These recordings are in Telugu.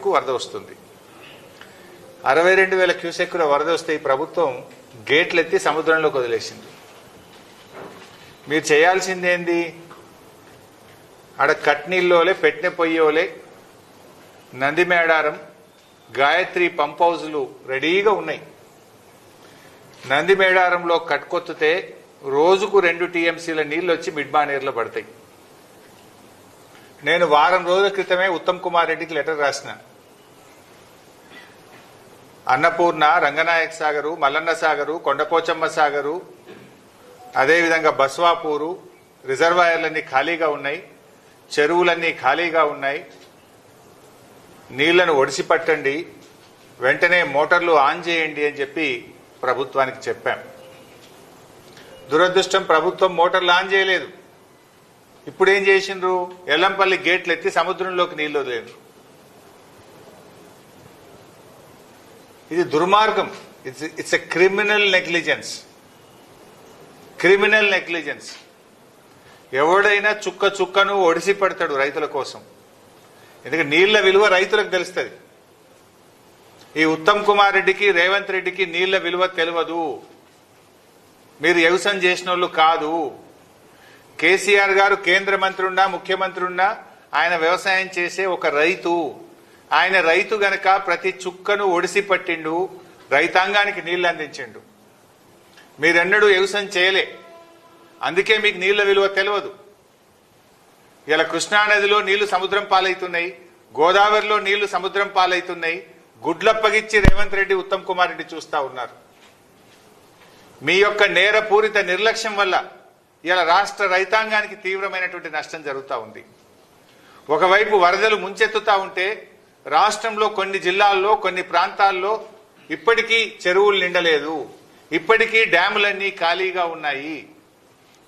వరకు వరద వస్తుంది. 62,000 క్యూసెక్కుల వరద వస్తే ఈ ప్రభుత్వం గేట్లు ఎత్తి సముద్రంలోకి వదిలేసింది. మీరు చేయాల్సిందేంది? ఆడ కట్నీళ్ళోలే, పెట్టిన పొయ్యోలే, నందిమేడారం, గాయత్రి పంప్ హౌజులు రెడీగా ఉన్నాయి. నందిమేడారంలో కట్కొత్తితే రోజుకు 2 టీఎంసీల నీళ్ళు వచ్చి మిడ్మానేర్లో పడతాయి. నేను వారం రోజుల క్రితమే ఉత్తమ్ కుమార్ రెడ్డికి లెటర్ రాసిన. అన్నపూర్ణ, రంగనాయక సాగరు, మల్లన్న సాగరు, కొండపోచమ్మ సాగరు, అదేవిధంగా బస్వాపూరు రిజర్వాయర్లన్నీ ఖాళీగా ఉన్నాయి, చెరువులన్నీ ఖాళీగా ఉన్నాయి. నీళ్లను ఒడిసి పట్టండి, వెంటనే మోటార్లు ఆన్ చేయండి అని చెప్పి ప్రభుత్వానికి చెప్పాం. దురదృష్టం, ప్రభుత్వం మోటార్లు ఆన్ చేయలేదు. ఇప్పుడు ఏం చేసిండ్రు? ఎల్లంపల్లి గేట్లు ఎత్తి సముద్రంలోకి నీళ్లు వదిలేరు. ఇది దుర్మార్గం. It's a criminal negligence. Criminal negligence. ఎవడైనా చుక్క చుక్కను ఒడిసి పడతాడు రైతుల కోసం. ఎందుకంటే నీళ్ల విలువ రైతులకు తెలుస్తుంది. ఈ ఉత్తమ్ కుమార్ రెడ్డికి, రేవంత్ రెడ్డికి నీళ్ల విలువ తెలియదు. మీరు వ్యవసాయం చేసిన వాళ్ళు కాదు. కేసీఆర్ గారు కేంద్ర మంత్రి ఉన్నా, ముఖ్యమంత్రి ఉన్నా, ఆయన వ్యవసాయం చేసే ఒక రైతు. ఆయన రైతు గనక ప్రతి చుక్కను ఒడిసి పట్టిండు, రైతాంగానికి నీళ్లు అందించిండు. మీరెన్నడూ వ్యవసాయం చేయలే, అందుకే మీకు నీళ్ల విలువ తెలియదు. ఇలా కృష్ణానదిలో నీళ్లు సముద్రం పాలవుతున్నాయి, గోదావరిలో నీళ్లు సముద్రం పాలవుతున్నాయి. గుడ్లప్పగిచ్చి రేవంత్ రెడ్డి, ఉత్తమ్ కుమార్ రెడ్డి చూస్తా ఉన్నారు. మీ యొక్క నేరపూరిత నిర్లక్ష్యం వల్ల ఇలా రాష్ట్ర రైతాంగానికి తీవ్రమైనటువంటి నష్టం జరుగుతూ ఉంది. ఒకవైపు వరదలు ముంచెత్తుతా ఉంటే రాష్ట్రంలో కొన్ని జిల్లాల్లో, కొన్ని ప్రాంతాల్లో ఇప్పటికీ చెరువులు నిండలేదు, ఇప్పటికీ డ్యాములన్నీ ఖాళీగా ఉన్నాయి.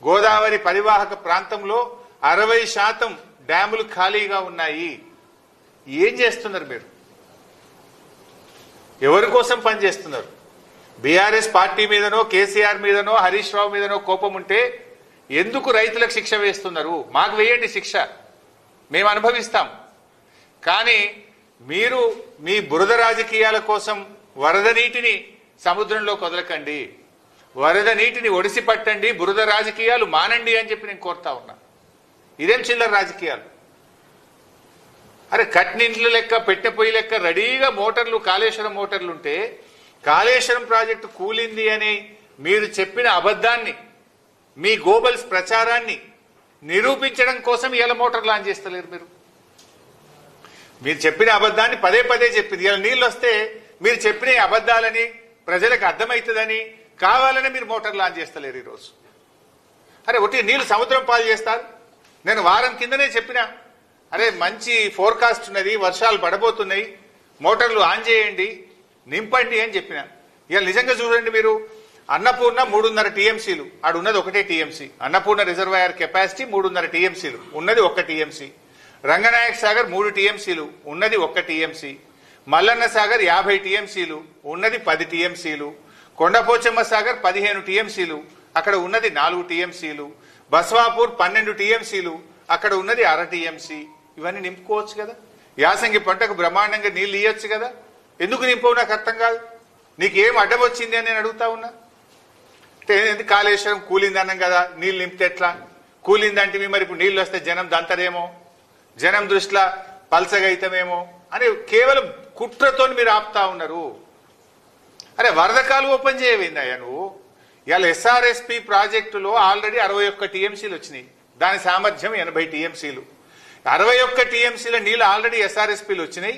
గోదావరి పరివాహక ప్రాంతంలో 60% డ్యాములు ఖాళీగా ఉన్నాయి. ఏం చేస్తున్నారు మీరు? ఎవరి కోసం పనిచేస్తున్నారు? బీఆర్ఎస్ పార్టీ మీదనో, కేసీఆర్ మీదనో, హరీష్ రావు మీదనో కోపం ఉంటే ఎందుకు రైతులకు శిక్ష వేస్తున్నారు? మాకు వేయండి శిక్ష, మేము అనుభవిస్తాం. కానీ మీరు మీ బురద రాజకీయాల కోసం వరద నీటిని సముద్రంలోకి వదలకండి, వరద నీటిని ఒడిసి పట్టండి, బురద రాజకీయాలు మానండి అని చెప్పి నేను కోరుతా ఉన్నా. ఇదేం చిల్లర రాజకీయాలు? అరే కట్నింట్ల లెక్క, పెట్టె పొయ్యి లెక్క రెడీగా మోటార్లు, కాళేశ్వరం మోటార్లు ఉంటే కాళేశ్వరం ప్రాజెక్టు కూలింది అని మీరు చెప్పిన అబద్ధాన్ని, మీ గోబల్స్ ప్రచారాన్ని నిరూపించడం కోసం ఇలా మోటార్లు ఆన్ చేస్తలేరు. మీరు చెప్పిన అబద్ధాన్ని పదే పదే చెప్పింది. ఇలా నీళ్ళు వస్తే మీరు చెప్పిన అబద్ధాలని ప్రజలకు అర్థమవుతుందని కావాలని మీరు మోటార్లు ఆన్ చేస్తలేరు ఈరోజు. అరే ఒకటి నీళ్లు సముద్రం పాలు చేస్తారు. నేను వారం కిందనే చెప్పినా, అరే మంచి ఫోర్కాస్ట్ ఉన్నది, వర్షాలు పడబోతున్నాయి, మోటార్లు ఆన్ చేయండి, నింపండి అని చెప్పిన. ఇవాళ నిజంగా చూడండి, మీరు అన్నపూర్ణ 3.5 టీఎంసీలు, ఆడు ఉన్నది 1 టీఎంసీ. అన్నపూర్ణ రిజర్వాయర్ కెపాసిటీ 3.5 టీఎంసీలు, ఉన్నది 1 టీఎంసీ. రంగనాయక సాగర్ 3 టీఎంసీలు, ఉన్నది 1 టీఎంసీ. మల్లన్న సాగర్ 50 టీఎంసీలు, ఉన్నది 10 టీఎంసీలు. కొండపోచమ్మ సాగర్ 15 టీఎంసీలు, అక్కడ ఉన్నది 4 టీఎంసీలు. బస్వాపూర్ 12 టీఎంసీలు, అక్కడ ఉన్నది 1/2 టీఎంసీ. ఇవన్నీ నింపుకోవచ్చు కదా. యాసంగి పంటకు బ్రహ్మాండంగా నీళ్లు ఇయ్యొచ్చు కదా. ఎందుకు నింపవు నాకు అర్థం కాదు. నీకేం అడ్డం వచ్చింది అని నేను అడుగుతా ఉన్నా. కాళేశ్వరం కూలింది అన్నాం కదా, నీళ్ళు నింపితే ఎట్లా? కూలిందంటే మరి ఇప్పుడు నీళ్ళు వస్తే జనం దంతరేమో, జనం దృష్టిలో పల్సగైతమేమో అని కేవలం కుట్రతో మీరు ఆపుతా ఉన్నారు. అరే వరదకాలు ఓపెన్ చేయవేందయ్యా నువ్వు? ఇవాళ ఎస్ఆర్ఎస్పి ప్రాజెక్టులో ఆల్రెడీ 61 టీఎంసీలు వచ్చినాయి. దాని సామర్థ్యం 80 టీఎంసీలు. 61 టీఎంసీల నీళ్ళు ఆల్రెడీ ఎస్ఆర్ఎస్పీలు వచ్చినాయి.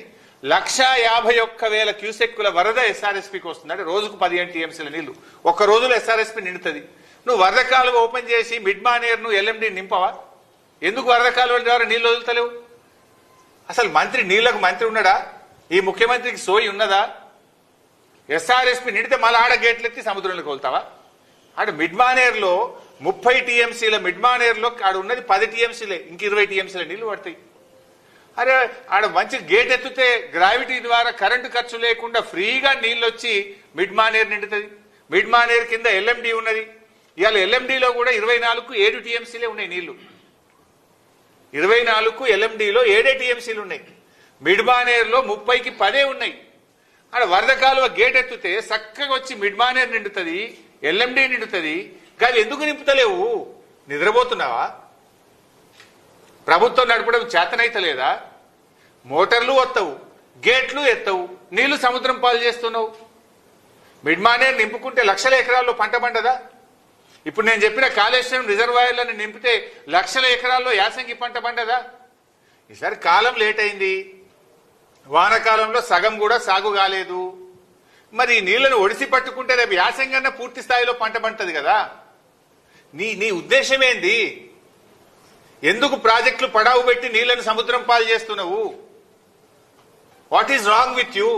151,000 క్యూసెక్కుల వరద ఎస్ఆర్ఎస్పీకి వస్తుంది. అంటే రోజుకు 15 టీఎంసీల నీళ్లు ఒక్క రోజులో ఎస్ఆర్ఎస్పీ నిండుతుంది. నువ్వు వరద కాలువ ఓపెన్ చేసి మిడ్ మానేర్ ను ఎల్ఎండి నింపవా? ఎందుకు వరద కాలువల ద్వారా నీళ్లు వదులుతలేవు? అసలు మంత్రి నీళ్లకు మంత్రి ఉన్నాడా? ఈ ముఖ్యమంత్రికి సోయి ఉన్నదా? ఎస్ఆర్ఎస్పీ నిండితే మళ్ళీ ఆడ గేట్లు ఎత్తి సముద్రంలోకి వెళ్తావా? ఆడ మిడ్ మానేర్లో 30 టీఎంసీల మిడ్ మానేర్లో ఆడ ఉన్నది 10 టీఎంసీలే, ఇంక 20 టీఎంసీల నీళ్లు పడతాయి. అరే ఆడ మంచి గేట్ ఎత్తితే గ్రావిటీ ద్వారా కరెంటు ఖర్చు లేకుండా ఫ్రీగా నీళ్ళు వచ్చి మిడ్ మానేర్ నిండుతుంది. మిడ్ మానేర్ కింద ఎల్ఎండి ఉన్నది. ఇవాళ ఎల్ఎండిలో కూడా 24కు 7 టీఎంసీలే ఉన్నాయి నీళ్లు. 24కు ఎల్ఎండిలో 7 టీఎంసీలు ఉన్నాయి. మిడ్మానేరులో 30కి 10 ఉన్నాయి. అక్కడ వరద కాలువ గేట్ ఎత్తితే చక్కగా వచ్చి మిడ్మానేరు నిండుతుంది, ఎల్ఎండి నిండుతుంది. కానీ ఎందుకు నింపుతలేవు? నిద్రపోతున్నావా? ప్రభుత్వం నడపడం చేతనైతలేదా? మోటార్లు వస్తావు, గేట్లు ఎత్తవు, నీళ్లు సముద్రం పాలు చేస్తున్నావు. మిడ్మానేరు నింపుకుంటే లక్షల ఎకరాల్లో పంట పండదా? ఇప్పుడు నేను చెప్పిన కాళేశ్వరం రిజర్వాయర్లను నింపితే లక్షల ఎకరాల్లో యాసంగి పంట పండదా? ఈసారి కాలం లేట్ అయింది, వానకాలంలో సగం కూడా సాగు కాలేదు. మరి ఈ నీళ్లను ఒడిసి పట్టుకుంటే రేపు యాసంగన్న పూర్తి స్థాయిలో పంట పంటది కదా. నీ ఉద్దేశం ఏంది? ఎందుకు ప్రాజెక్టులు పడావు పెట్టి నీళ్లను సముద్రం పాలు చేస్తున్నావు? What is wrong with you?